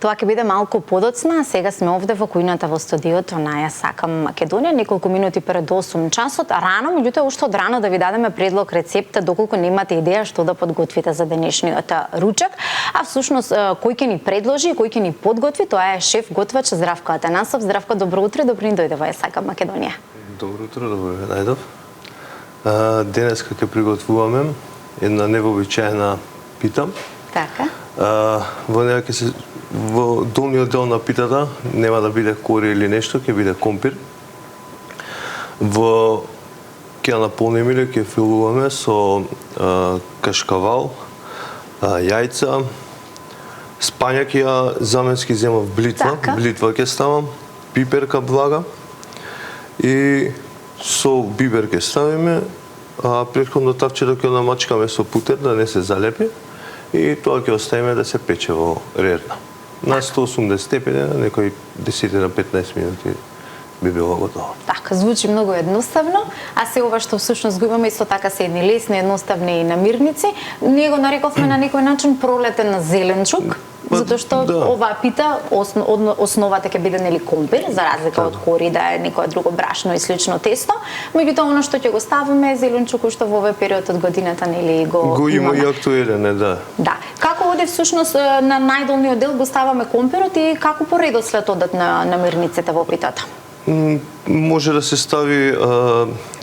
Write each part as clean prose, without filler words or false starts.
Тоа ќе биде малку подоцна, сега сме овде во кујната во студиото на Ја сакам Македонија, неколку минути пред 8 часот, а рано, меѓутоа уште од рано да ви дадеме предлог рецепта доколку немате идеја што да подготвите за денешниот ручак, а всушност кој ќе ни предложи и кој ќе ни подготви, тоа е шеф готвач Здравко Атанасов. Здравко, добро утро, добро ни дојде во Ја сакам Македонија. Добро утро, добро ви најдов. Денес ќе приготвуваме една невообичаена пита. Така. Во неја ќе се во долниот дел на питата нема да биде кори или нешто, ќе биде компир. Ќе наполниме или ќе филуваме со кашкавал, јајца, спањак ја заменски земав блитва, така. Блитва ќе ставам, пиперка блага и со бибер ќе ставиме, а претходно тавчето ќе намачкаме со путер да не се залепи и тоа ќе оставиме да се пече во рерна. На 180 степени, некои 10 на 15 минути би било готово. Така, звучи многу едноставно, а се ова што всушност го имаме исто така се едни лесни, едноставни намирници. Ние го нарековме на некој начин пролетен зеленчук, затоа што оваа пита основата ќе биде нели компир, за разлика од кори да е некое друго брашно и слично тесто, меѓутоа она што ќе го ставиме е зеленчук што во овој период од годината нели го има и актуелен е, да. Да. Како оде всушност на најдолниот дел го ставаме компирот и како по редослед одат на намирниците во питата? Може да се стави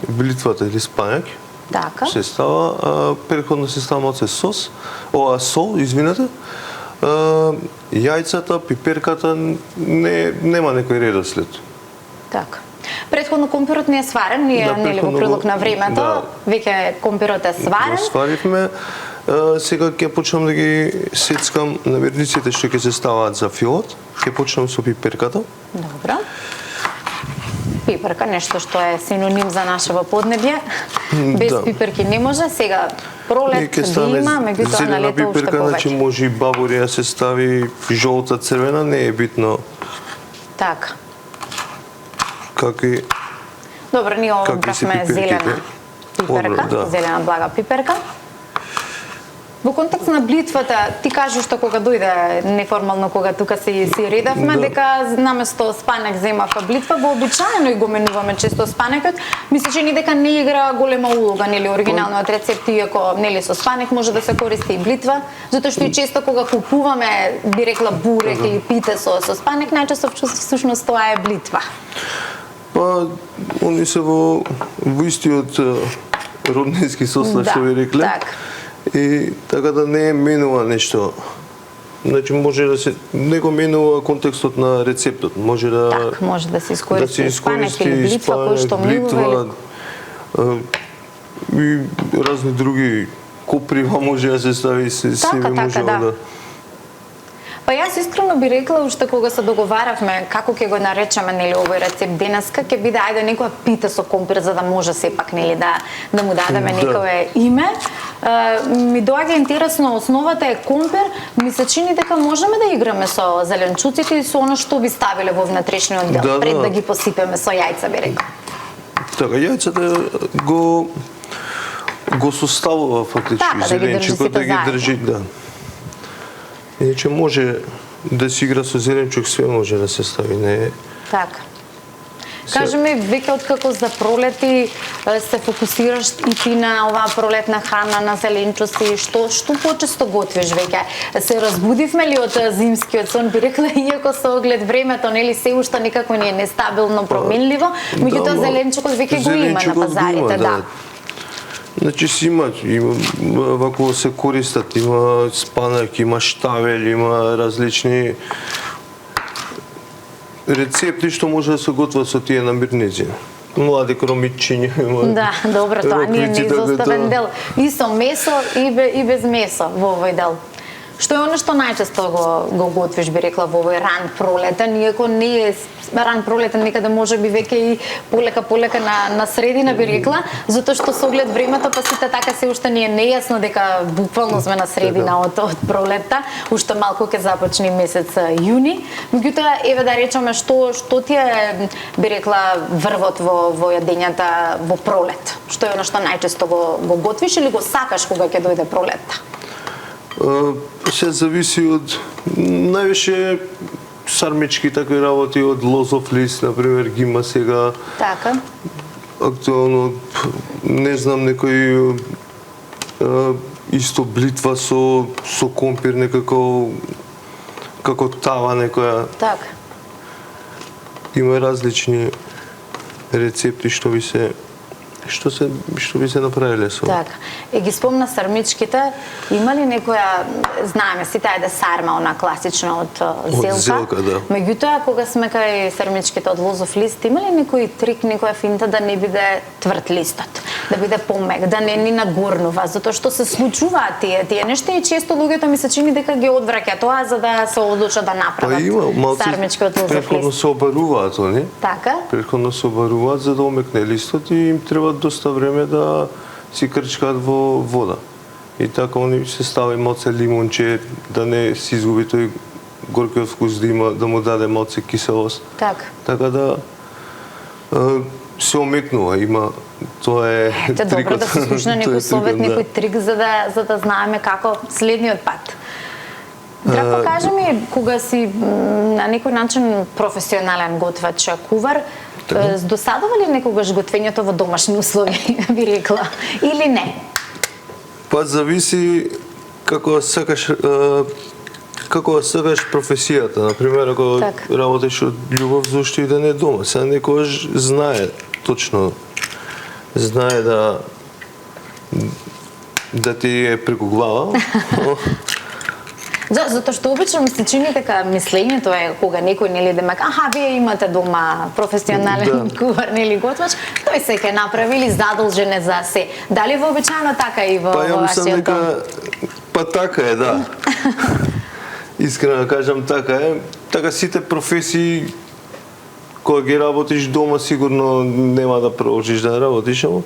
блитвата или спањак. Така. Се става, претходно се става малце сос, сол, извинете. Јајцата, пиперката, нема некој редослед. Така. Претходно компирот не е сварен, ние нели во прилог на времето, веќе компирот е сварен. Го сваривме. Сега ќе почнам да ги сецкам намирниците што ќе се ставаат за филот. Ќе почнам со пиперката. Добро. Пиперка, нешто што е синоним за нашево поднебје. Без пиперки не може. Сега пролет да има, меѓутоа на лето уште пиперка, повеќе. значи може и бабурија се стави жолта, црвена, не е битно. Така. Какви Добро, ние одбравме зелена пиперка, зелена блага пиперка. Во контекст на блитвата, ти кажеш што кога дојде неформално кога тука си редавме, дека наместо спањак земавме блитва, вообичаено и го менуваме често спањакот. Мислиш че ни дека не игра голема улога, нели оригиналниот рецепт, иако нели со спањак може да се користи и блитва, затоа што и често кога купуваме, би рекла бурек или пите со спањак, најчесто всушност тоа е блитва. Па, они се во истиот роднински состав, што ви рекле. Так. И така да не е менува нешто. Значи може да се не го менува контекстот на рецептот. Може да Так, може да се искористи спањак или блитва кој што милува и разни други коприва може да се стави се може да. Па јас искрено би рекла уште кога се договаравме како ќе го наречеме нели овој рецепт денеска, ќе биде ајде некоја пита со компир за да може сепак нели да му дадеме некое име. Ми доаѓа интересно, основата е компир, ми се чини дека можеме да играме со зеленчуците и со она што би ставиле во внатрешниот дел пред да ги посипеме со јајца, би рекла. Така, јајцата го составува фактички зеленчукот да ги држи, да. Иначе може да се игра со зеленчук, све може да се стави, не е. Така. Кажи ми, веќе откако за пролети се фокусираш и ти на оваа пролетна храна, на зеленчуци, што почесто готвиш веќе? Се разбудивме ли од зимскиот сон, би рекла, иако со оглед времето, нели се уште некако ни е нестабилно, променливо, меѓутоа зеленчукот веќе го има на пазарите, да. Значи си има вако се користат, има спањак, има штавел, има различни рецепти што може да се готват со тие намирници. Млади кромичиња има. Да, добро, тоа не е неизоставен дел. И со месо и без месо во овој дел. Што е оно што најчесто го готвиш, би рекла, во овој ран пролетен, иако не е ран пролетен, некаде може би веќе и полека на средина, би рекла, затоа што со оглед времето, па сите така се уште не е нејасно дека буквално сме на средина од пролетта, уште малку ќе започне месец јуни. Меѓутоа, еве да речеме што ти е, би рекла, врвот во јадењата во пролет? Што е оно што најчесто го готвиш или го сакаш кога ќе дојде пролетта? Се зависи од највише сармички такви работи, од лозов лист, например, ги има сега. Така. Актуално, не знам, некој исто блитва со компир, некако како тава некоја. Така. Има различни рецепти што би се направиле со. Така. Ги спомна сармичките, има ли некоја, знаеме сите ајде сарма, она класична од зелка. Од зелка, да. Меѓутоа, кога сме кај сармичките од лозов лист, има ли некој трик, некоја финта да не биде тврд листот, да биде помек, да не ни нагорнува, затоа што се случуваат тие нешта и често луѓето ми се чини дека ги одвраќа тоа за да се одлучат да направат сармички од лозов претходно лист. се обаруваат они. Така? Претходно се обаруваат за да омекне листот и им треба доста време да си крчкаат во вода. И така они се стави малце лимонче да не се изгуби тој горкиот вкус, да му даде малце киселост. Така да се омекнува, има тоа е трикот. Добро да се слушна некој совет, некој трик за да знаеме како следниот пат. Драго, кажи ми, кога си на некој начин професионален готвач, кувар, досадува ли некогаш готвењето во домашни услови, би рекла, или не? Па зависи како сакаш професијата. Например, ако работиш од љубов, зошто и да не дома. Сега некојаш знае точно, знае да ти е преку глава. Затоа што обично ми се чини дека мислењето е кога некој нели демек, вие имате дома професионален кувар нели готвач, тој се ќе направи или задолжен е за се. Дали вообичаено така и во вашиот дом? Па така е, да. Искрено да кажам, така е. Така сите професии кога ги работиш дома сигурно нема да продолжиш да работиш, ама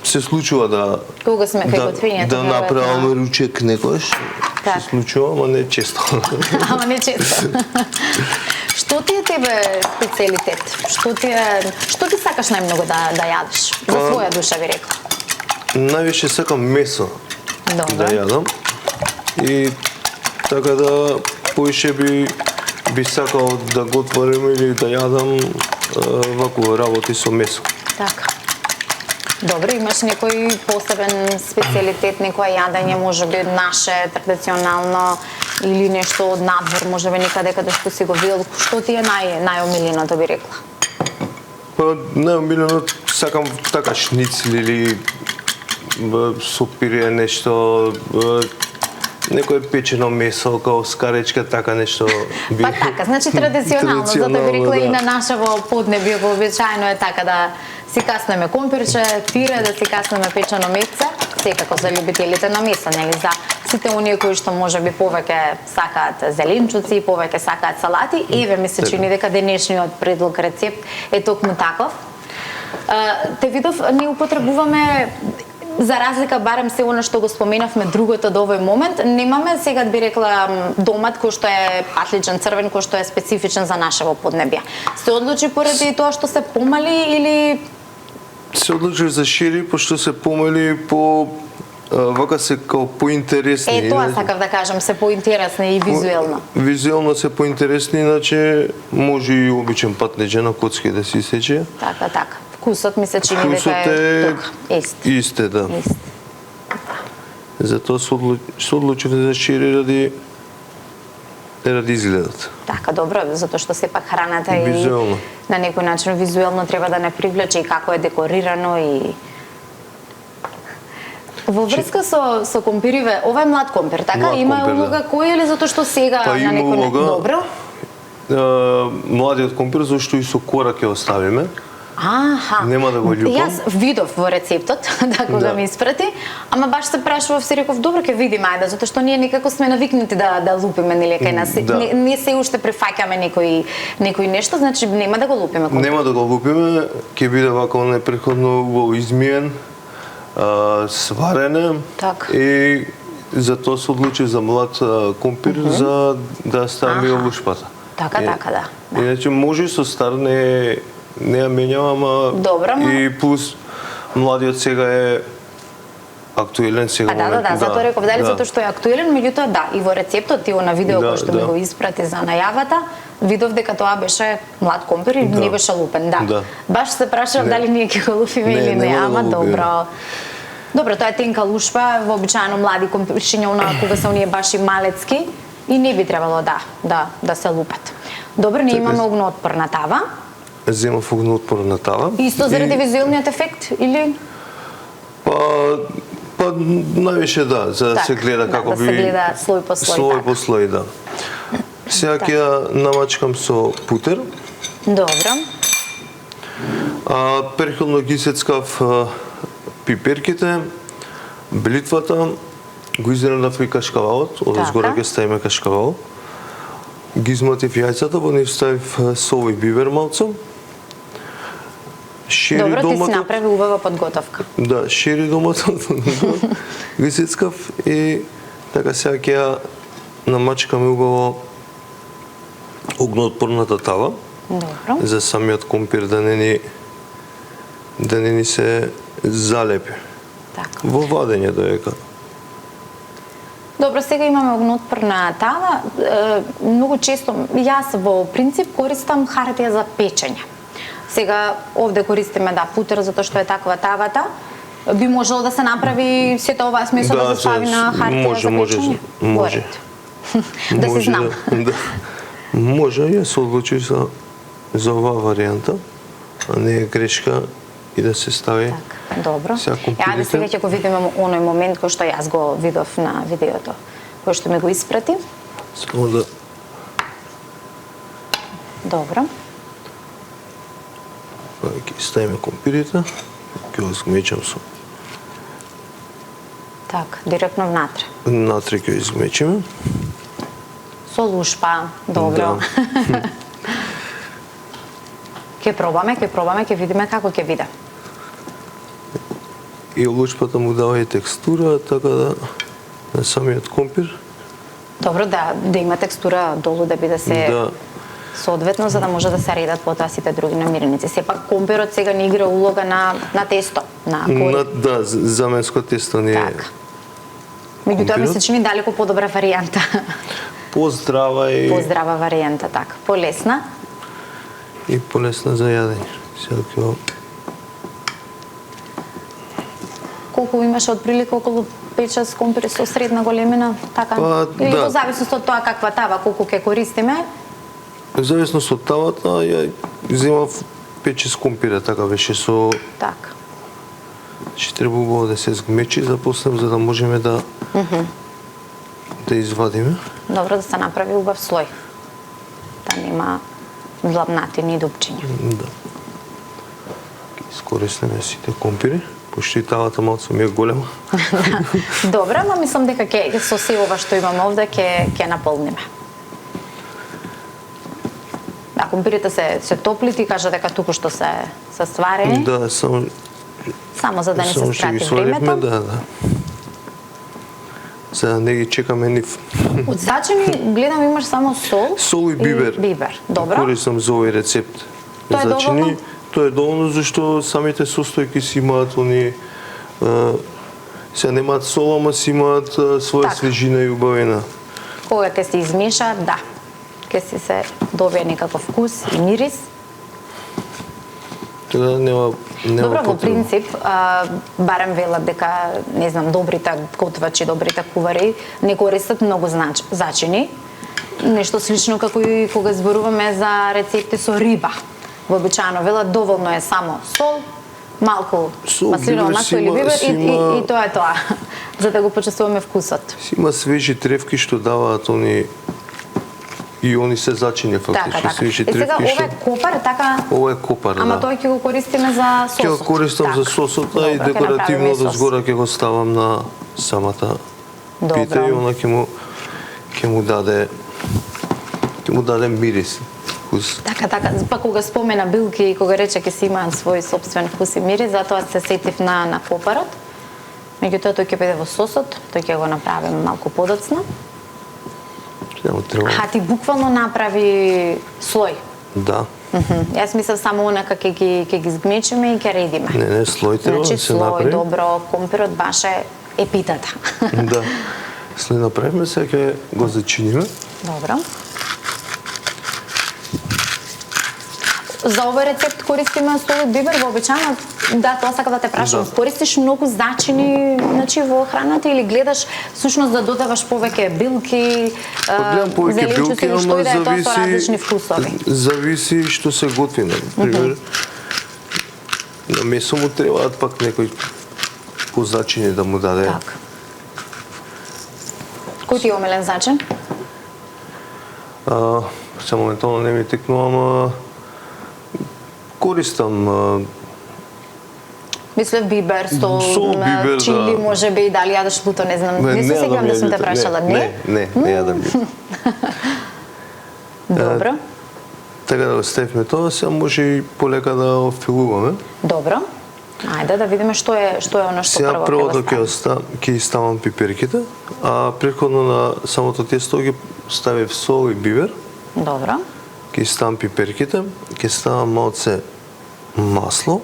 се случува да кога сме кај готвењето да направам ручек некојаш. Се случува, ама не често. Ама не често. Што ти е тебе специјалитет? Што ти сакаш најмногу да јадеш? За своја душа би рекла. Највише сакам месо да јадам. И така да поише би сакал да го отворим или да јадам ваку работи со месо. Така. Добре, имаш некој посебен специјалитет, некоја јадење, можеби наше, традиционално, или нешто од надвор, можеби некаде каде што си го видел, што ти е најомиленото би рекла? Па најомилено сакам така шницли или со пире нешто, некој печено месо, као скаречка, така нешто би... Па така, значи традиционално, затоа би рекла и на нашево поднебие вообичаено е така да си каснеме компирче, пире, да си каснеме печено месце, секако за љубителите на месо, нели, за сите оние кои што можеби повеќе сакаат зеленчуци, повеќе сакаат салати, еве ми се чини дека денешниот предлог рецепт е токму таков. Те видов, ние употребуваме, за разлика барем се она што го споменавме другото до овој момент, немаме сега би рекла домат кој што е патличен црвен, кој што е специфичен за нашево поднебие. Се одлучи поради тоа што се помали или се одлучив за шири, пошто се помали вака се као поинтересни. Тоа сакав да кажам, се поинтересни и визуелно. Визуелно се поинтересни, иначе може и обичен патличен на коцки да си сече. Така. Вкусот ми се чини дека е ист е, да. Затоа се одлучив за шири ради изгледат. Така, добро, затоа што сепак храната и визуелно. На некој начин визуелно треба да не привлече и како е декорирано и во врска со компириве, ова е млад компир, така? Има улога кој или затоа што сега на некој добро? Младиот компир зашто и со кора ќе оставиме. Нема да го љупам. Јас видов во рецептот, така да ми испрати, ама баш се прашував, си реков, добро ќе видиме, ајде, затоа што ние некако сме навикнати да лупиме, нели, кај нас. Не се уште прифаќаме некој нешто, значи нема да го лупиме. Нема да го лупиме, ќе биде вака непретходно измиен, сварене и затоа се одлучи за млад компир за да стави овушпата. Така, да. Иначе може со стар не ја менјам, ама и плюс младиот сега актуелен сега Да, затоа реков дали затоа што е актуелен, меѓутоа да, и во рецептот и на видео кој што ми го испрати за најавата, видов дека тоа беше млад компир и не беше лупен, да. Баш се прашав дали ние ќе го лупиме или не, ама добро. Добро, тоа е тенка лушпа, вообичаено млади компиршиња кога се оние баш и малецки и не би требало да се лупат. Добро, ние имаме огноотпорна тава. Земав огноотпорна тава. Исто заради визуелниот ефект или? Па највише да, за да се гледа како би... Да се гледа слој по слој. Слој по слој, да. Сега ќе ја намачкам со путер. Добро. Претходно ги сецкав пиперките, блитвата, го изренав и кашкавалот, одозгора ќе ставиме кашкавал. Ги измлатив јајцата, во нив ставив сол и бибер малцо. Добро, ти си направи убава подготовка. Да, шери доматот, ги сецкав и така сега ќе ја намачкаме убаво огноотпорната тава. Добро. За самиот компир да не ни се залепи. Така. Во вадење доека. Добро, сега имаме огноотпорна тава. Многу често, јас во принцип користам хартија за печење. Сега овде користиме путер затоа што е таква тавата. Би можело да се направи сето ова смесо да се стави на хартија за печење? Може. Да се знам. Може, ја се одлучи за оваа варијанта, а не е грешка и да се стави. Так, добро. Ајде сега ќе го видиме оној момент кој што јас го видов на видеото, кој што ми го испрати. Само да... Добро. Ќе ставиме компирите, ќе го изгмечам со... Так, директно внатре. Внатре ќе изгмечиме. Со лушпа, добро. Ќе пробаме, ќе видиме како ќе биде. И лушпата му дава и текстура, така да на самиот компир. Добро, да има текстура долу, да биде се соодветно, за да може да се редат потоа сите други намиреници. Сепак компирот сега не игра улога на тесто, на кори. Да, заменско тесто не е. Така. Меѓутоа ми се чини далеко подобра варијанта. Поздрава и... Поздрава варијанта, така. Полесна. И полесна за јадење. Сега ќе... Колку имаше отприлика околу 5-6 компири со средна големина, така? Или во зависност од тоа каква тава, колку ќе користиме? Во зависност од тавата, ја земав 5-6 компира, така беше со... Така. Ще треба убаво да се згмечи за после, за да можеме да извадиме. Добро, да се направи убав слој. Да нема длабнатини и дупчиња. Да. Искористиме сите компири, пошто и тавата малку ми е голема. Добро, ама мислам дека ќе со се ова што имаме овде ќе наполниме. Да, компирите се топли, ти кажа дека туку што се сварени. Да, само за да не се скрати времето. Да. Сега не ги чекаме нив. Од зачини гледам имаш само сол. Сол и бибер. Добро. Користам за овој рецепт. Тоа е доволно? Тоа е доволно зашто самите состојки си имаат они сега немаат сол, ама си имаат своја свежина и убавина. Кога те се измешаат, да. Ке си се добие некаков вкус и мирис. Така нема Добро, во принцип, барем велат дека, не знам, добрите готвачи, добрите кувари не користат многу зачини. Нешто слично како и кога зборуваме за рецепти со риба. Вообичаено велат доволно е само сол, малку маслиново масло или бибер и тоа е тоа, за да го почувствуваме вкусот. Си има свежи тревки што даваат они и они се зачини фактично. Така. И сега ова е копар, така? Ова е копар, Ама тој ќе го користиме за сосот. Ќе го користам за сосот, и декоративно дозгора ќе го ставам на самата пита и она ќе му даде мирис. Вкус. Така, па кога спомена билки и кога рече ќе си имаат свој сопствен вкус и мирис, затоа се сетив на копарот. Меѓутоа тој ќе биде во сосот, тој ќе го направиме малку подоцна. Ти буквално направи слој. Да. Јас мислам само онака ќе ги згмечиме и ќе редиме. Не, слој треба да се направи. Слој, добро, компирот баш е е питата. Да. След направиме, сега ќе го зачиниме. Добро. За овој рецепт користиме сол и бибер вообичаено. Да, тоа сакам да те прашам. Да. Користиш многу зачини, значи во храната или гледаш всушност да додаваш повеќе билки, Гледам повеќе билки, или што и да е тоа со зависи различни вкусови? Зависи што се готви, например. На месо му требаат пак некој позачини да му даде. Так. Кој ти е омилен зачин? Се моментално не ми текнува, ама користам Мислев бибер, Сол, бибер, чили, да. може би и дали јадеш луто, не знам. Не се сеќавам да сум те прашала, не? Не јадам луто. Добро. Така да го ставиме тоа, сега може и полека да офилуваме. Добро. Ајде да видиме што е оно што Сега прво првото ќе ставам пиперките, а претходно на самото тесто ги ставив сол и бибер. Добро. Ќе ставам пиперките, ќе ставам малце масло,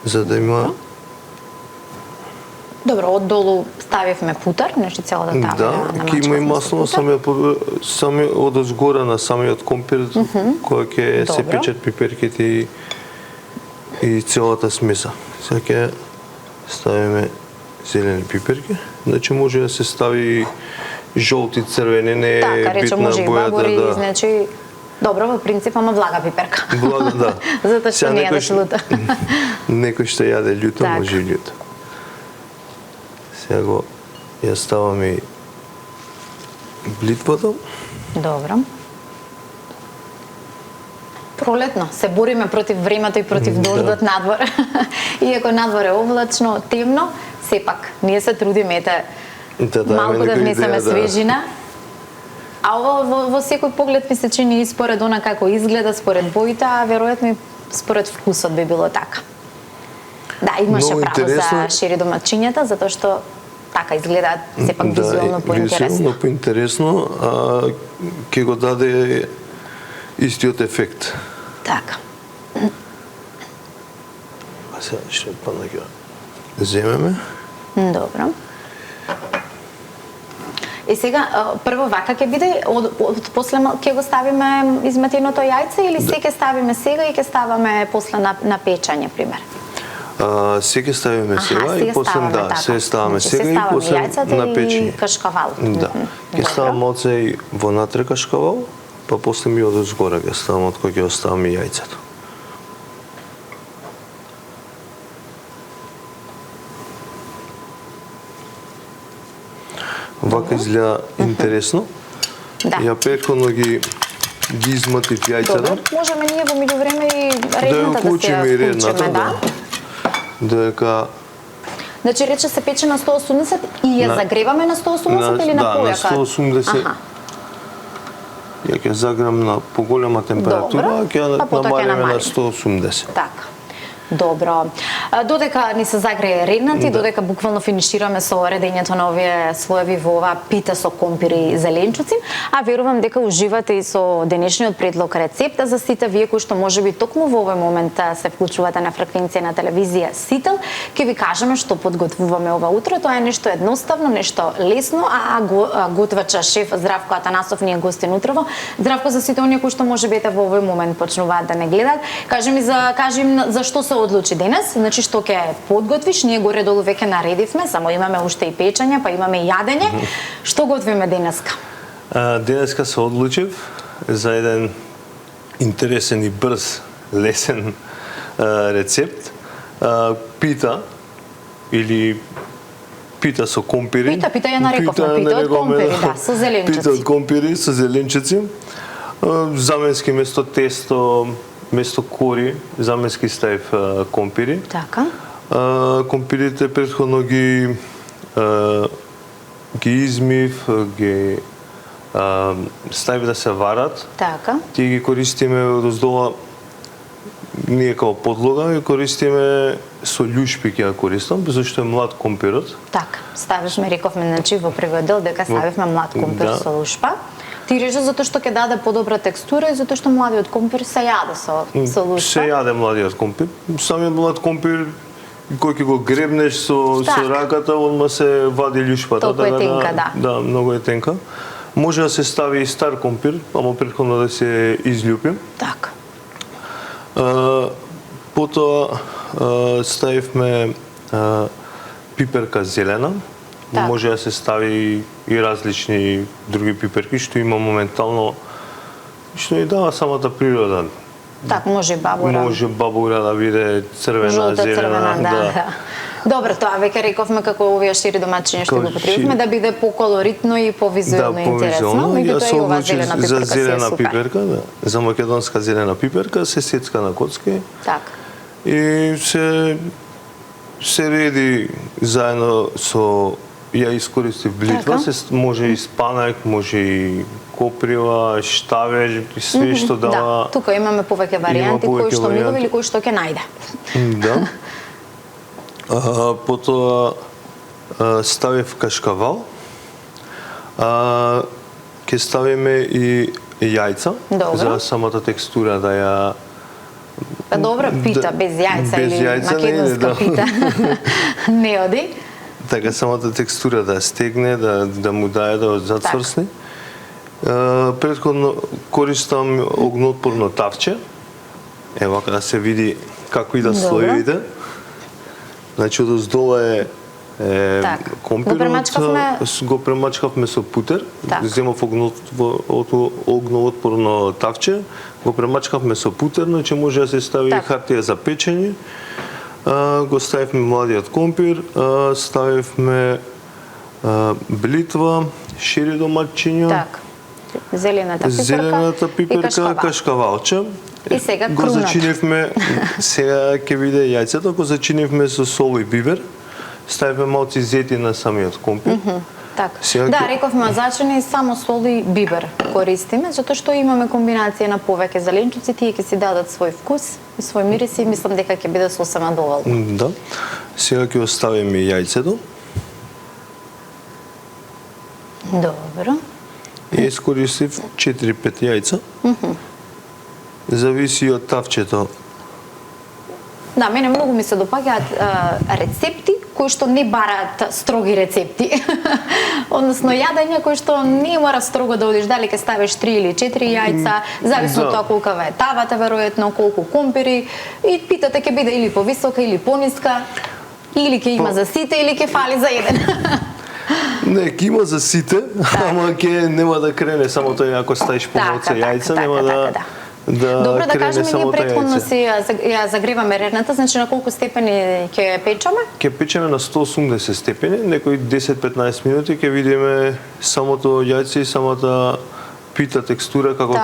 за да има... Добро, оддолу ставивме путар, значи целата тавина Да, на ќе има и масло, сами одозгора на самиот компир, кој ќе се Добро. печат пиперките и целата смеса. Сега ќе ставиме зелени пиперки, значи може да се стави жолти, црвени, не е Така, рече, битна може и бојата, багори, да. значи добро, во принцип, ама влага пиперка. Влага, да. Затоа што Сега не некој јадеш луто. Некој што јаде љуто, Так. може и љуто. Сега го ја ставам и блитвата. Добро. Пролетно, се бориме против времето и против дождот надвор. Иако надвор е облачно, темно, сепак ние се трудиме, малку да внесеме свежина. А ова во секој поглед ми се чини и според она како изгледа, според боите, а веројатно и според вкусот би било така. Да, имаше Многу право интересно. за шери домачињата, затоа што така изгледаат сепак визуелно поинтересно. Визуелно поинтересно, а ќе го даде истиот ефект. Така. А сега што падна ќе земеме. Добро. И сега, прво вака ќе биде, после ќе го ставиме изметеното јајце или се ќе ставиме сега и ќе ставаме после на печење, пример? Се ќе ставиме сега сега и после ставаме да, така. се ставаме Значи, сега се и ставаме после јајцата на и печење. кашкавал. Да. Ќе Добро. ставам малце и вонатре кашкавал, па после ми одозгора ќе ставам од кој ќе оставам и јајцето. Вака изгледа интересно. Да. Ја претходно ги изматив јајцата. Добро, можеме ние во меѓувреме и Да ја редната да уклучиме и се редната, вклучиме, да. Додека Значи рече се пече на 180 и ја загреваме на 180 или на да, појака? на 180. Аха. Ја ќе загрем на поголема температура, Добро, а ќе па потоа ќе намалиме на намалиме. 180. Така. Добро. Додека ни се загрее реднати, додека буквално финишираме со редењето на овие слоеви во оваа пита со компир и зеленчуци, а верувам дека уживате и со денешниот предлог рецепта за сите вие кои што можеби токму во овој момент се вклучувате на фреквенција на телевизија Сител, ќе ви кажеме што подготвуваме ова утро. Тоа е нешто едноставно, нешто лесно, а готвача шеф Здравко Атанасов ни е гостин утрово. Здравко, за сите оние кои што можеби во овој момент почнуваат да не гледаат, кажи им за што се одлучи денес, значи што ќе подготвиш, ние горе долу веќе наредивме, само имаме уште и печење, па имаме и јадење. Што готвиме денеска? Денеска се одлучив за еден интересен и брз, лесен рецепт. Пита или пита со компири. Пита ја нарековме, пита од компири, да, со зеленчуци. Пита од компири со зеленчуци. Заменски место тесто, место кори, заменски ставив компири. Така. Компирите претходно ги измив, ги ставив да се варат. Така. Ти ги користиме одоздола, ние као подлога, ги користиме со љушпи ќе ја користам, зашто е млад компирот. Така. Ставивме, рековме, значи во првиот дел дека ставивме млад компир Да. со лушпа. Ти рече затоа што ќе даде подобра текстура и затоа што младиот компир се јаде со лушка. Се јаде младиот компир. Самиот млад компир кој ќе го гребнеш со раката, одма се вади љушпата. Толку е тенка, да. Да, многу е тенка. Може да се стави и стар компир, ама претходно да се изљупи. Така. Потоа ставивме пиперка зелена. Так. Може да се стави и различни други пиперки што има моментално, што ни дава самата природа. Так, може бабура. Може бабура да биде црвена, жолта, зелена. црвена, да. Добро, тоа веќе рековме како овие шири домачиња што го потребивме да биде поколоритно и повизуелно интересно. Меѓутоа и ова зелена пиперка за зелена се пиперка, да. За македонска зелена пиперка се сецка на коцки. Така. И се реди заедно со ја искористив блитва, може и спанак, може и коприва, штавеж, све што дава. Да, тука имаме повеќе варијанти кои што милови или кои што ќе најде. Да. Потоа ставив кашкавал. Ќе ставиме и јајца за самата текстура да ја добра пита без јајца или македонска пита. Не оди. Така самата текстура да стегне, да му даде да зацврсне. Претходно користам огнеотпорно тавче. Ево да се види како идат слоевите. Значи одоздола е компирот, го премачкавме со путер, земав огнеотпорно тавче, го премачкавме со путер, значи може да се стави хартија за печење. Го ставивме младиот компир, ставивме блитва, шири домачиња, зелената пиперка, кашкавалче. И сега го зачинивме, сега ќе биде јајцето, го зачинивме со сол и бибер, ставивме малци зети на самиот компир. Така. Да, рековме зачини само сол и бибер користиме, затоа што имаме комбинација на повеќе зеленчуци, тие ќе си дадат свој вкус и свој мирис и мислам дека ќе биде сосема доволно. Да. Сега ќе оставиме јајцето. Добро. И искористив 4-5 јајца. Зависи од тавчето. Да, мене многу ми се допаѓаат рецепти кои што не бараат строги рецепти. Односно јадење кои што не мора строго да одиш, дали ќе ставиш 3 или 4 јајца, зависно од тоа колкава е тавата веројатно, колку компири и питата ќе биде или повисока или пониска, или ќе има за сите или ќе фали за еден. Не, ќе има за сите, ама ќе нема да крене само тој ако ставиш помалку јајца, нема да Добро, да кажеме, ние претходно си ја загреваме рерната, значи на колку степени ќе печеме? Ќе печеме на 180 степени, некои 10-15 минути ќе видиме самото јајце и самата пита текстура како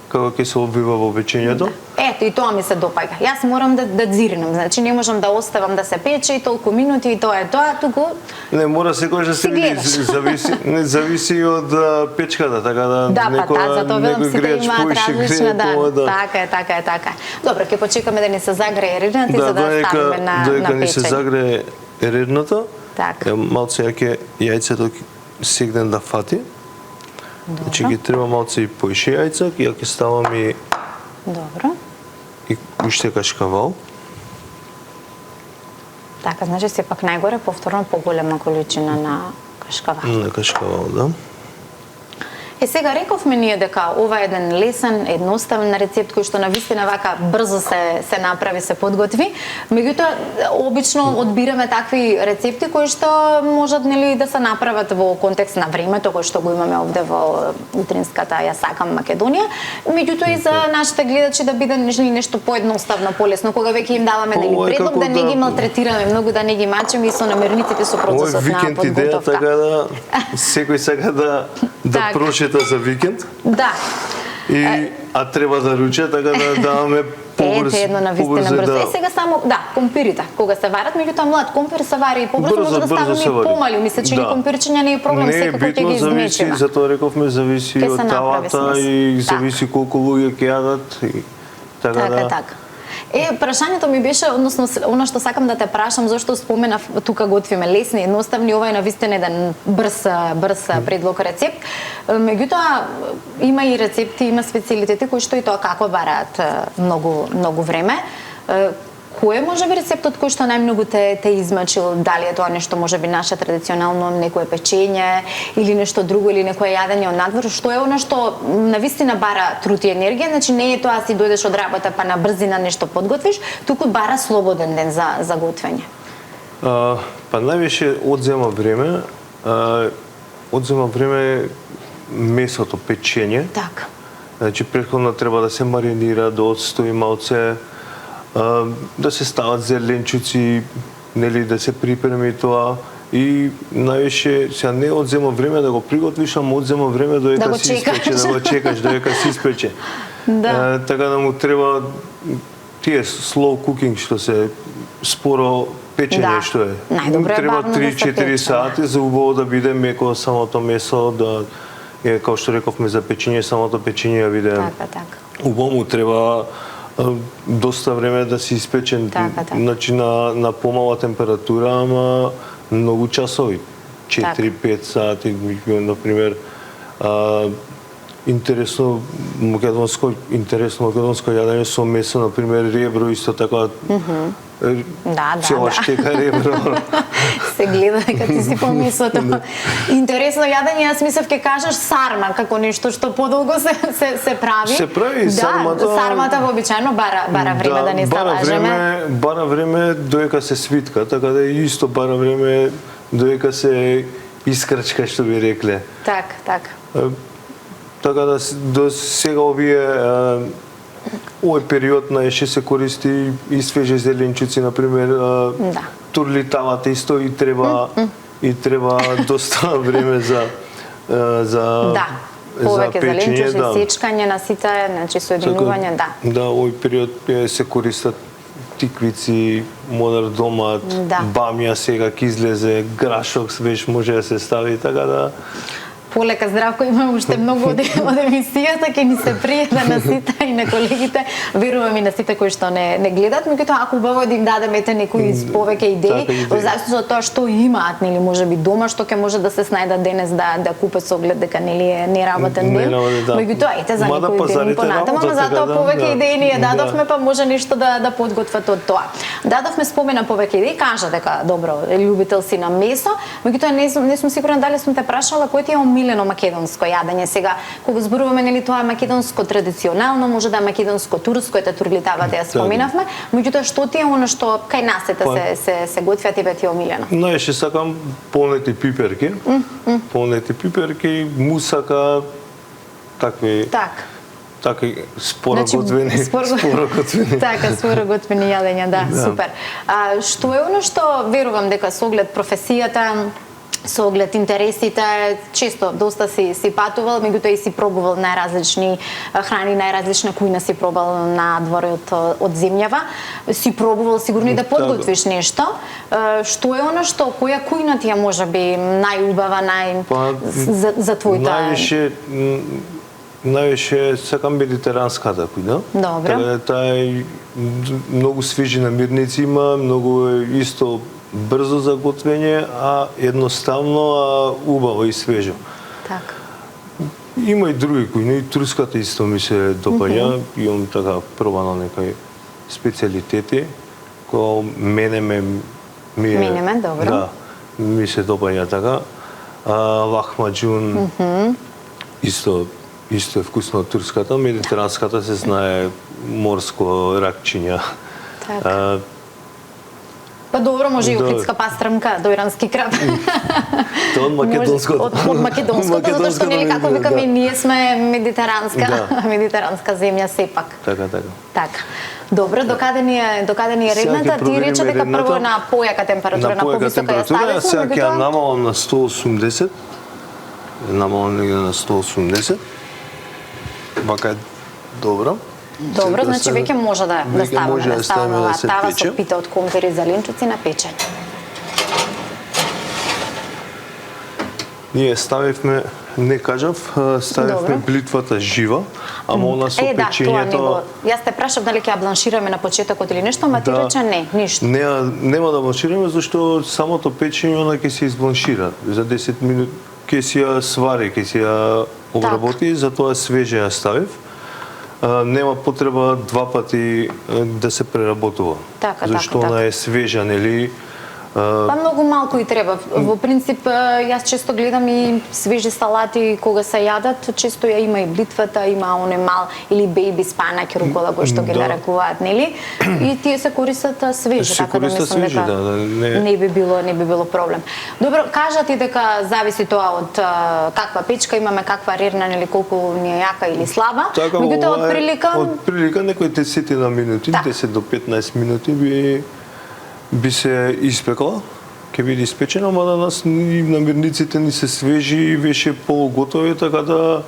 ќе се обвива во печењето. Ето, и тоа ми се допаѓа. Јас морам да дзирнам, значи не можам да оставам да се пече и толку минути и тоа е тоа, туку не мора секојаш да се види, зависи од печката, така да некој грејач повише греje, така е. Добро, ќе почекаме да ни се загрее рерната и за да ставиме на печење. Додека ни се загрее рерната, малце јајцето сегнен да фати. Значи ги треба малце и поише јајца, ја ќе ставам и добро. И уште кашкавал. Така, значи сепак најгоре повторно поголема количина на кашкавал. На кашкавал, да. Сега рековме ние дека ова е еден лесен, едноставен рецепт кој што навистина вака брзо се направи, се подготви. Меѓутоа обично одбираме такви рецепти кои што можат нели да се направат во контекст на времето кој што го имаме овде во утринската Ја сакам Македонија. Меѓутоа и за нашите гледачи да биде нешто поедноставно, полесно, кога веќе им даваме нели предлог да не ги малтретираме многу, да не ги мачеме и со намирниците со процесот на подготовка. Викенд идеја така да секој сака да прошета за викенд. Да. А треба да руче, така да даваме побрзо. Едно на вистина брзо. И сега само, компирите, кога се варат, меѓутоа млад компир се вари и побрзо, може да ставаме и помали. Мисля, че компирчиња не е проблем, секако ќе ги измечеме. Затоа рековме, зависи од тавата и зависи колку луѓе ќе јадат. Така. Прашањето ми беше, односно, она што сакам да те прашам, зашто споменав, тука готвиме лесни, едноставни, ова е навистина еден брз предлог рецепт. Меѓутоа, има и рецепти, има специјалитети кои што и тоа како бараат многу време. Кој е можеби рецептот кој што најмногу те измачил? Дали е тоа нешто можеби наше традиционално, некое печење или нешто друго, или некое јадење од надвор? Што е она што навистина бара труд и енергија? Значи не е тоа си дојдеш од работа па на брзина нешто подготвиш, туку бара слободен ден за готвење. Па највише одзема време, месото, печење. Така. Значи претходно треба да се маринира, да отстои малце, да се стават зеленчуци, нели, да се припреми тоа, и највише сега не одзема време да го приготвиш, ама одзема време додека се испече, да го чекаш додека се испече. Да. Така да му треба тие slow cooking што се споро печење што е. Најдобро е треба бавно да се 3-4 пече. сати за убаво да биде меко самото месо, да е како што рековме за печење, самото печење да биде. Така. Убаво му треба доста време да се испечен, значи на помала температура, ама многу часови, 4-5 сати, например. Интересно македонско јадење со месо, например ребро, исто така. Цела штека ребро. Се гледа дека ти си по месото. Интересно јадење, јас мислев ке кажеш сарма како нешто што подолго се прави. Се прави сармата. Да, сармата вообичаено бара време да не се лажеме. Бара време додека се свитка, така да исто бара време додека се искрчка, што би рекле. Така. Така да до сега овој период најше се користи и свежи зеленчуци, например, турлитавата исто и треба доста време за повеќе печење, зеленчуци, сечкање на сите, значи соединување, да. Да, овој период се користат тиквици, модер домат, бамја сега ќе излезе, грашок свеж може да се стави, така да Полека Здравко, има уште многу од емисијата, ќе ни се пријаде на сите и на колегите, верувам и на сите кои што не гледат, меѓутоа ако убаво да им дадеме некои повеќе идеи, во зависност од тоа што имаат, нели, можеби дома, што ќе може да се снајдат денес да купат со оглед дека нели е неработен ден. Меѓутоа ете за некои ден понатаму, ама затоа повеќе идеи ни ја дадовме, па може нешто да подготват од тоа. Дадовме спомена повеќе идеи, кажа дека добро, љубител си на месо, меѓутоа не сум сигурна дали сум те прашала кој ти е омилено македонско јадење. Сега, кога зборуваме, нели, тоа е македонско традиционално, може да е македонско турско, ете турлитавата ја споменавме, меѓутоа што ти е она што кај нас се готви, а тебе ти е омилено? Најше сакам полнети пиперки, мусака, такви споро готвени. Така, споро готвени јадења, да, супер. Што е оно што верувам дека со оглед професијата, со оглед интересите, често доста си патувал, меѓутоа и си пробувал најразлични храни, најразлична кујна си пробал надвор од земјава, си пробувал сигурно и да подготвиш нешто. Што е оно што, која кујна ти е можеби најубава, за твојата... Највише сакам медитеранската кујна. Добро. Таа е многу свежи намирници има, многу исто брзо за готвење, а едноставно, а убаво и свежо. Така. Има и други кујни, и турската исто ми се допаѓа, имам така пробано некои специјалитети, кои менеме добро. Да, ми се допаѓа така. Лахмаджун, исто е вкусно од турската, медитеранската се знае морско ракчиња. Така. Па добро, може и охридска пастрмка, дојрански крап. Тоа од македонското. Од македонското, затоа што нели како викаме, ние сме медитеранска земја сепак. Така. Добро, докаде ни е редната? Ти рече дека прво на појака температура, на повисока ја ставиш, сега ќе ја намалам на 180. Намалам негде на 180. Вака е добро. Добро, значи веќе може да ставаме на тава со пита од компири за ленчуци на печење. ние ставивме, не кажав, ставивме блитвата жива, ама она со печењето... Јас те прашав дали ќе ја бланшираме на почетокот или нешто, ама ти рече не, ништо. Нема да бланшираме, зашто самото печење она ќе се избланшира. За 10 минути ќе си ја свари, ќе си ја обработи, затоа свежа ја ставив. Нема потреба два пати да се преработува. Зашто она е свежа, нели? Па многу малку и треба. Во принцип, јас често гледам и свежи салати кога се јадат, често ја има и блитвата, има оне мал или бејби спанак, рукола, кој што ги нарекуваат, нели? И тие се користат свежи, така да мислам дека не би било проблем. Добро, кажа ти дека зависи тоа од каква печка имаме, каква рерна, нели колку ни е јака или слаба. Меѓутоа од прилика некои 10 минути, 10 до 15 минути би се испекла, ќе биде испечена, ама да нас намирниците ни се свежи и веше полуготови, така да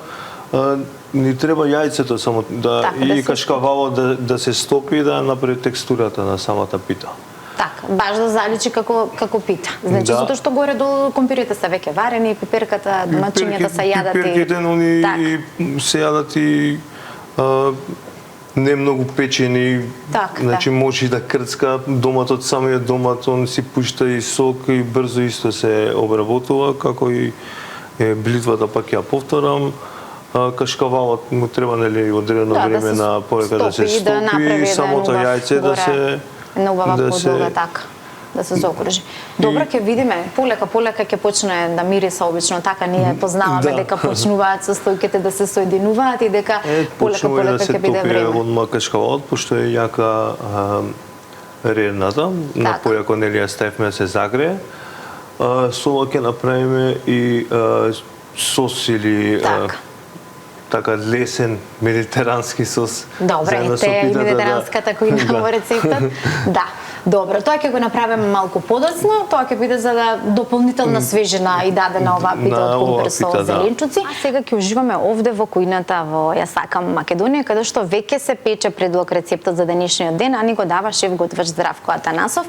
ни треба јајцето само и кашкавало да се стопи и да направи текстурата на самата пита. Така, баш да заличи како пита. Значи, затоа што горе долу компирите се веќе варени, пиперката, домачињата се јадат и... Пиперките, се јадат и не многу печени, значи може да крцка, доматот, самиот домат, он си пушта и сок и брзо исто се обработува, како и блитвата пак ја повторам. Кашкавалот му треба нели одредено време на порека да се стопи, самото јајце да се да се заокружи. Добро, ќе видиме, полека ќе почне да мириса обично, така ние познаваме дека почнуваат состојките да се соединуваат и дека полека ќе биде време. Почнува одма кашкавалот, пошто е јака рерната, на појако нели ја ставивме да се загрее. Со ова ќе направиме и сос или така лесен медитерански сос. Добре, те медитеранската која во рецептот. Да. Добро, тоа ќе го направиме малку подоцна, тоа ќе биде за да дополнителна свежина и дадена оваа пита од компир со зеленчуци. А сега ќе уживаме овде во кујната во Ја сакам Македонија, каде што веќе се пече предлог рецептот за денешниот ден, а ни го дава шеф готвач Здравко Атанасов.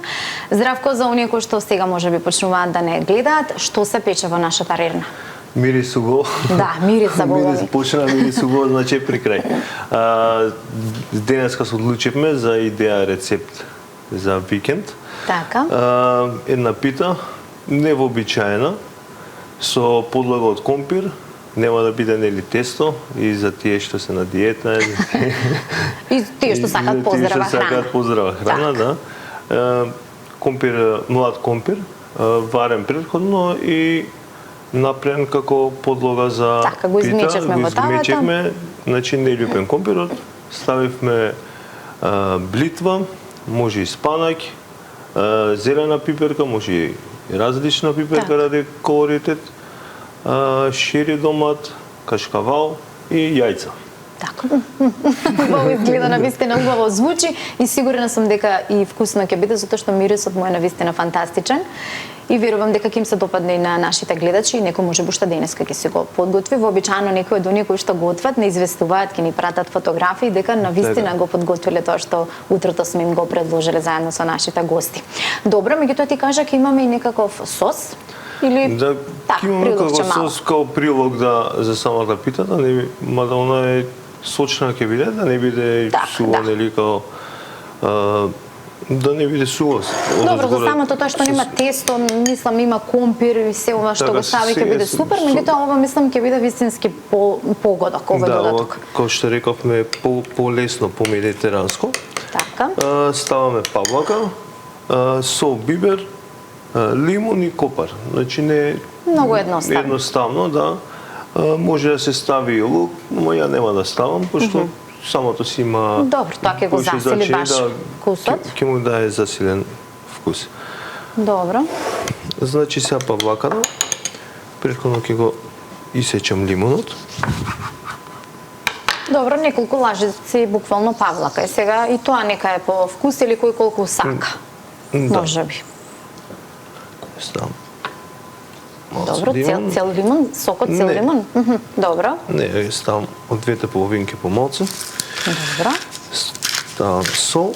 Здравко, за оние кои што сега можеби почнуваат да не гледаат, што се пече во нашата рерна? Мирисуго. Да, мириса богови. Почна мирисуго, значи при крај. Денеска се одлучивме за идеја рецепт за викенд. Така. Една пита, невообичаена, со подлога од компир, нема да биде нели тесто и за тие што се на диета. И тие што сакаат поздрава храна. Сакаат поздрава храна, да. Компир, млад компир, варен претходно и напрен како подлога за така, го измечевме во тавата. Значи нељупен компирот, ставивме блитва, може и спанак, зелена пиперка, може и различна пиперка ради колоритет, шири домат, кашкавал и јајца. Така. Убаво изгледа, навистина убаво звучи и сигурна сум дека и вкусно ќе биде, затоа што мирисот му е навистина фантастичен. И верувам дека ќе им се допадне и на нашите гледачи и некој може уште денеска ќе се го подготви. Вообичаено некои од оние кои што готват не известуваат, ќе ни пратат фотографии дека навистина го подготвиле тоа што утрото сме им го предложиле заедно со нашите гости. Добро, меѓутоа ти кажа ќе имаме и некаков сос или ќе имаме некаков сос као прилог за самата питата, мада она е сочна ќе биде, да не биде суво нели као да не биде суво. Добро, за самото тоа што нема тесто, мислам има компир и се ова што го стави ќе биде супер, меѓутоа ова мислам ќе биде вистински погодок овој додаток. Да, како што рековме полесно, по-медитеранско. Така. Ставаме павлака, сол, бибер, лимон и копар. Значи не многу едноставно. Едноставно, да. Може да се стави и лук, но ја нема да ставам, пошто самото си има... Добро, тоа ќе го засили баш вкусот. Ќе му дае засилен вкус. Добро. Значи сега павлаката, претходно ќе го исечам лимонот. Добро, неколку лажици буквално павлака. И сега и тоа нека е по вкус или кој колку сака. Можеби. Ставам. Добро, цел лимон, сокот цел лимон? Добро. Не, ставам од двете половинки по малце. Добро. Ставам сол.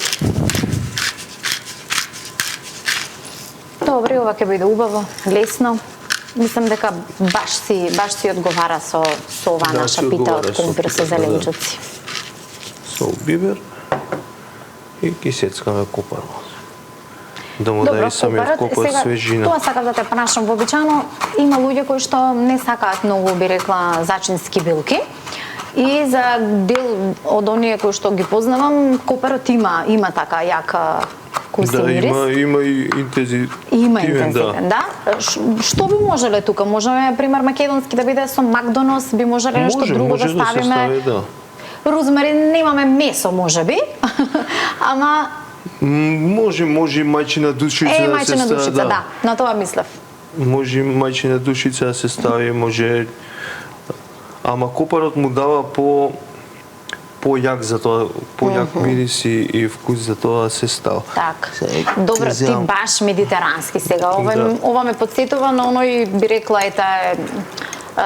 Добро, и ова ќе биде убаво, лесно. мислам дека баш си одговара со оваа наша пита од компир со зеленчуци. Сол, бибер и ги сецкаме копарот. Да му даде самиот копар свежина. Тоа сакав да те прашам, вообичаено има луѓе кои што не сакаат многу, би рекла, зачински билки. И за дел од оние кои што ги познавам, копарот има така јака вкус и мирис. Да, има и интензитет. Има интензитет, да. Што би можеле тука? Можеме, пример, македонски да биде со макдонос, би можеле нешто друго да ставиме. Розмарин, немаме месо, можеби. Ама може мајчина душица да се стави. Мајчина душица, да. На тоа мислев. Може мајчина душица да се стави, може. Ама копарот му дава појак за тоа, појак мирис и вкус за тоа да се става. Так. Добро, ти баш медитерански сега. Ова ме потсетува на оној, би рекла,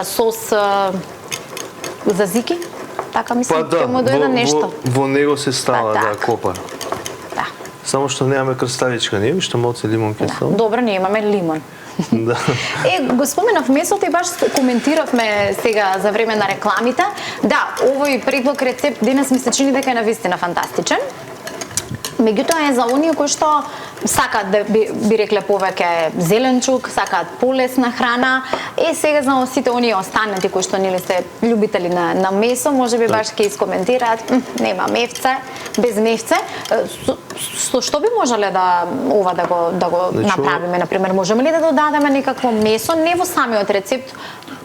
сос за зики. Така мислам, ќе му дојде нешто. Во него се става, да, копар. Да. Само што немаме крставичка, не уште малце лимон ќе ставам. Добро, ние имаме лимон. Да. Го споменав месото и баш коментиравме сега за време на рекламите. Да, овој предлог рецепт денес ми се чини дека е навистина фантастичен. Меѓутоа е за оние кои што сакаат да би рекле повеќе зеленчук, сакаат полесна храна. Сега за сите оние останати кои што нели се љубители на месо, можеби баш ќе искоментираат, нема мевце, без мевце. Со што би можеле да го направиме, на пример, можеме ли да додадеме некакво месо не во самиот рецепт?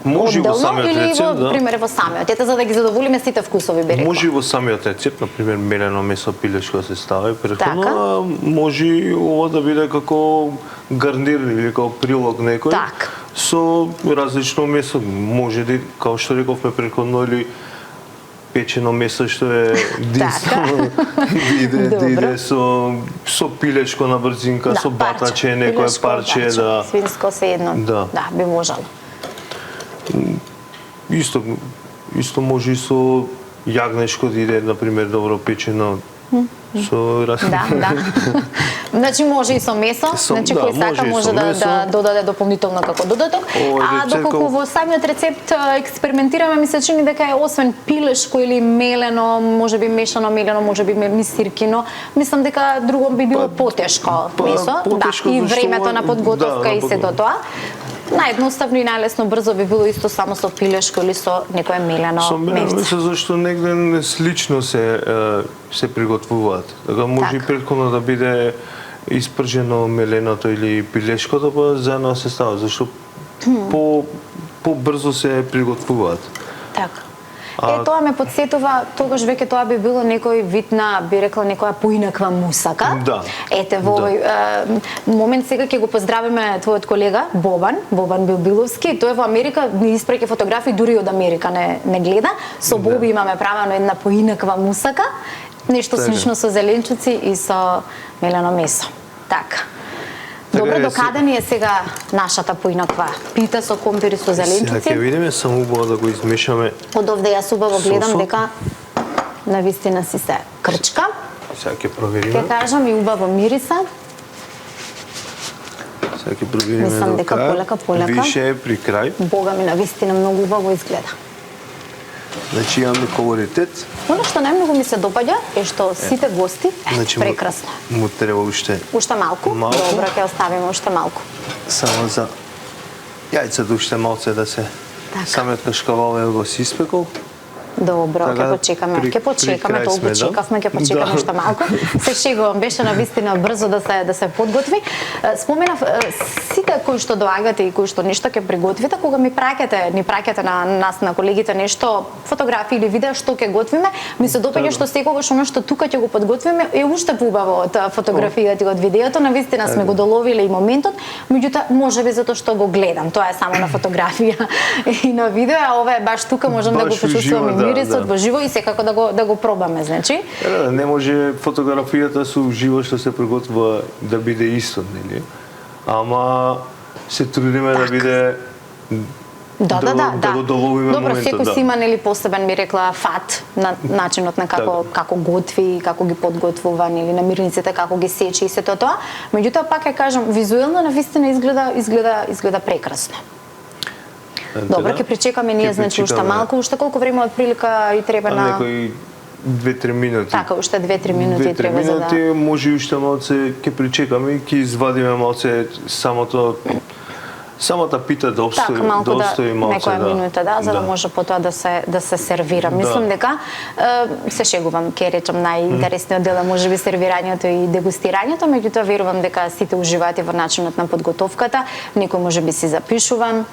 Може во самиот рецепт, да. Пример во самиот, за да ги задоволиме сите вкусови, би рекла. Може во самиот рецепт, на пример, мелено месо пилешко се стави претходно, може ова да биде како гарнир или како прилог некој. Так. Со различно месо, може да, како што рековме претходно, или печено месо што е единствено, да иде со пилешко на брзинка, со батаче, некое парче, да. Свинско се едно. Да, би можело. Исто може и со јагнешко да иде, например, добро печено. Да. Значи може и со месо, значи кој сака може да додаде дополнително како додаток. А доколку во самиот рецепт експериментираме, ми се чини дека е освен пилешко или мелено, можеби мешано мелено, можеби мисиркино, мислам дека друго би било потешко месо, да, и времето на подготовка и сето тоа. Наједноставно и најлесно брзо би било исто само со пилешко или со некое мелено мевце. Со мелено мевце, зашто негде слично се приготвуваат. Така може и претходно да биде испржено меленото или пилешкото, па заедно се става, зашто побрзо се приготвуваат. Така. Тоа ме подсетува, тогаш веќе тоа би било некој вид на, би рекла, некоја поинаква мусака. Да. Ете, во овој момент сега ќе го поздравиме твојот колега Бобан Билбиловски. Тој во Америка ни испреќа фотографии, дури од Америка не гледа. Со Боби имаме правено една поинаква мусака, нешто слично со зеленчуци и со мелено месо. Така. Добро, докаде ни е сега нашата поинаква пита со компир и со зеленчуци? Сега ќе видиме, само убаво да го измешаме. Од овде јас убаво гледам дека навистина си се крчка. Сега ќе провериме. Ќе кажам и убаво мириса. Сега ќе провериме. Мислам дека полека. Више е при крај. Бога ми, навистина многу убаво изгледа. Значи имаме колоритет. Оно што најмногу ми се допаѓа е што сите гости, прекрасно. Му треба уште малку. Добро, ќе оставиме уште малку. Само за јајцето уште малце да се самиот кашкавал го си испекол. Добро, ќе почекаме, толку чекавме, ќе почекаме уште малку. Се шегувам, беше навистина брзо да се подготви. Споменав сите кои што доаѓате и кои што нешто ќе приготвите, кога ни праќате на нас, на колегите, нешто, фотографии или видео што ќе готвиме, ми се допаѓа што секогаш оно што тука ќе го подготвиме е уште поубаво од фотографијата и од видеото. Навистина сме го доловиле и моментот, меѓутоа можеби затоа што го гледам. Тоа е само на фотографија и на видео, а ова е баш тука, можам да го почувствувам мирисот во живо и секако да го пробаме, значи. Не може фотографијата со живо што се приготвува да биде исто, нели? Ама се трудиме да биде да го доловиме моментот. Добро, секој си има нели посебен, би рекла, фат на начинот на како готви, како ги подготвува, нели намирниците како ги сече и сето тоа. Меѓутоа пак ќе кажам, визуелно навистина изгледа прекрасно. Добро, ќе причекаме ние, значи уште малку, уште колку време од прилика и треба на некои 2-3 минути. Така, уште 2-3 минути треба за да... 2-3 минути, може и уште малце ќе причекаме и ќе извадиме малце самата пита да обстои, малку да обстои малце, некоја минута, за да може потоа да се сервира. Мислам дека се шегувам, ќе речам најинтересниот дел е можеби сервирањето и дегустирањето, меѓутоа верувам дека сите уживаат во начинот на подготовката, некој можеби си запишува,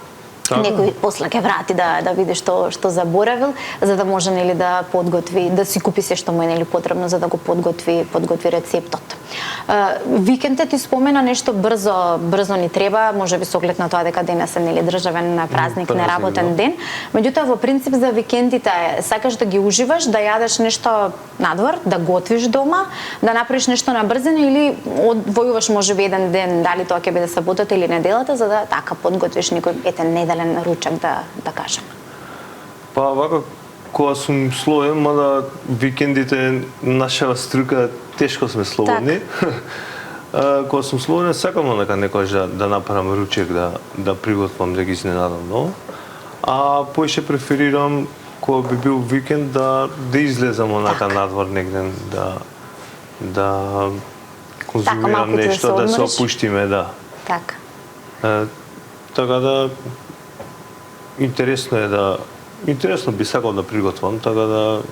некој после ќе врати да види што заборавил, за да може нели да подготви, да си купи се што му е нели потребно за да го подготви рецептот. Викендот ти спомена нешто брзо ни треба, можеби со оглед на тоа дека денес е нели државен празник, неработен ден. Меѓутоа во принцип за викендите сакаш да ги уживаш, да јадеш нешто надвор, да готвиш дома, да направиш нешто на брзина или одвојуваш можеби еден ден, дали тоа ќе биде саботата или неделата, за да така подготвиш некој неделен ручек да кажем. Па вака кога сум слободен, мада викендите наша струка тешко сме слободни. Кога сум слободен, сакам нека некојаш да направам ручек, да приготвам, да ги изненадам ново. А поише преферирам кога би бил викенд да излезам онака надвор негде, да конзумирам нешто, да се опуштиме, да. Така. Така да интересно би сакал да приготвам, така да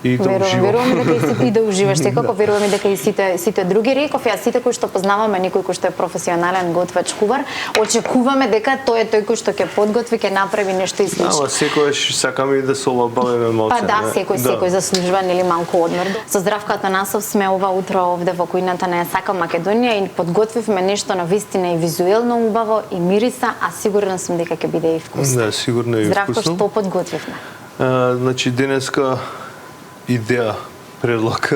и да уживам. Верувам дека и да уживаш, секако верувам дека и сите други реков, ја сите кои што познаваме некој кој што е професионален готвач кувар, очекуваме дека тој е тој кој што ќе подготви, ќе направи нешто излично. Ама секојаш сакаме и да се олабавиме малку. Па да, секој заслужува нели малку одмор. Со Здравко Атанасов сме ова утро овде во кујната на Ја сакам Македонија и подготвивме нешто на вистина и визуелно убаво и мириса, а сигурна сум дека ќе биде и вкусно. Да, сигурно и вкусно. Здравко, што подготвивме? Значи денеска идеја, предлог,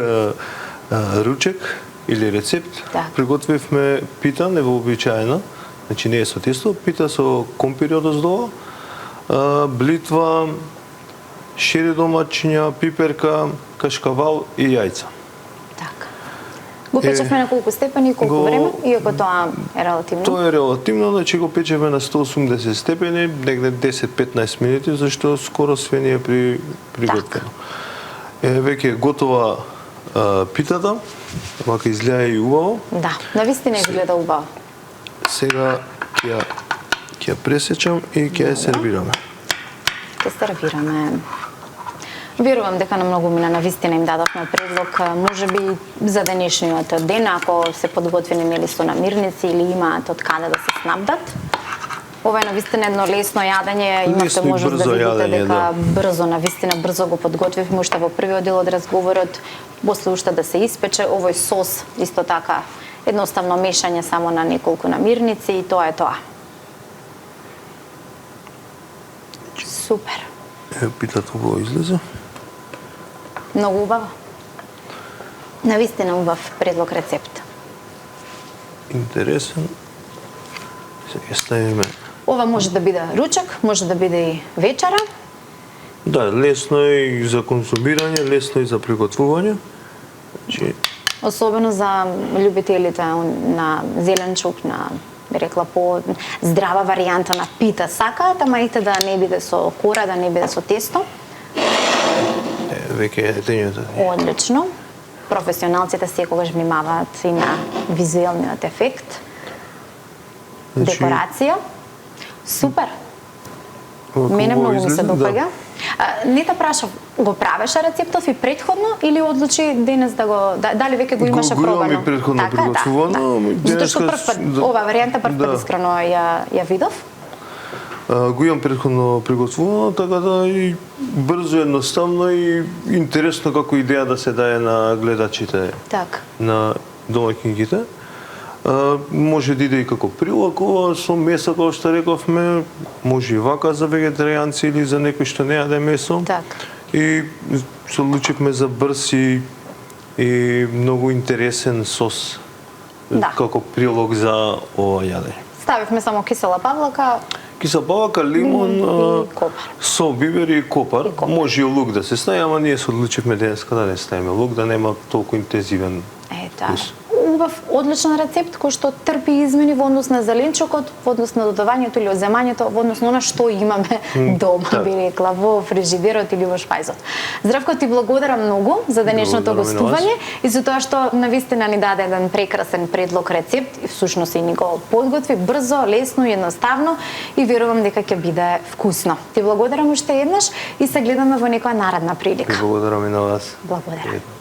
ручек или рецепт. Да. Приготвивме пита невообичаена, значи не е со тесто, пита со компири одоздолу, блитва, шери домачиња, пиперка, кашкавал и јајца. Така. Го печевме на колку степени и колку време, иако тоа е релативно? Тоа е релативно, значи го печевме на 180 степени, негде 10-15 минути, зашто скоро све ни е приготвено. Веќе готова питата, вака изгледа и убаво. Да, навистина изгледа убаво. Сега ќе ја пресечам и ќе ја сервираме. Ќе сервираме. Верувам дека на многу мина навистина им дадовме предлог, можеби за денешниот ден, ако се подготвени нели со намирници или имаат од каде да се снабдат. Ова е навистина едно лесно јадење, имате можност да видите дека брзо, навистина брзо го подготвивме уште во првиот дел од разговорот, после уште да се испече овој сос, исто така едноставно мешање само на неколку намирници и тоа е тоа. Супер. Питата убаво излезе. Многу убаво. Навистина убав предлог рецепт. Интересен. Сега ставиме. Ова може да биде ручек, може да биде и вечера. Да, лесно е и за консумирање, лесно и за приготвување. Значи особено за љубителите на зеленчук, на би рекла по здрава варијанта на пита сакаат, ама ите да не биде со кора, да не биде со тесто. Веќе е дењето. Одлично. Професионалците секогаш внимаваат и на визуелниот ефект. Декорација. Супер. Мене многу ми се допаѓа. Не те прашав, го правеше рецептов и претходно или одлучи денес да го дали веќе го имаше пробано? Го имам и претходно приготвувано. Затоа што ова варијанта прв искрено ја видов. Го имам претходно приготвувано, така да и брзо, едноставно и интересно како идеја да се даде на гледачите, на домаќињите. Може да иде и како прилог, со месо, како што рековме, може и вака за вегетаријанци или за некој што не јаде месо. И се одлучивме за брз и многу интересен сос како прилог за ова јадење. Ставивме само кисела павлака, лимон, сол, бибер и копар. Може и лук да се стави, ама ние се одлучивме денеска да не ставиме лук, да нема толку интензивен вкус. добав одличен рецепт кој што трпи измени во однос на зеленчокот, во однос на додавањето или одземањето, во однос на она што имаме дома, би рекла, во фрижидерот или во шпајзот. Здравко, ти благодарам многу за денешното гостување и за тоа што навистина ни даде еден прекрасен предлог рецепт и всушност и ни го подготви брзо, лесно и едноставно и верувам дека ќе биде вкусно. Ти благодарам уште еднаш и се гледаме во некоја наредна прилика. Благодарам и на вас. Благодарам.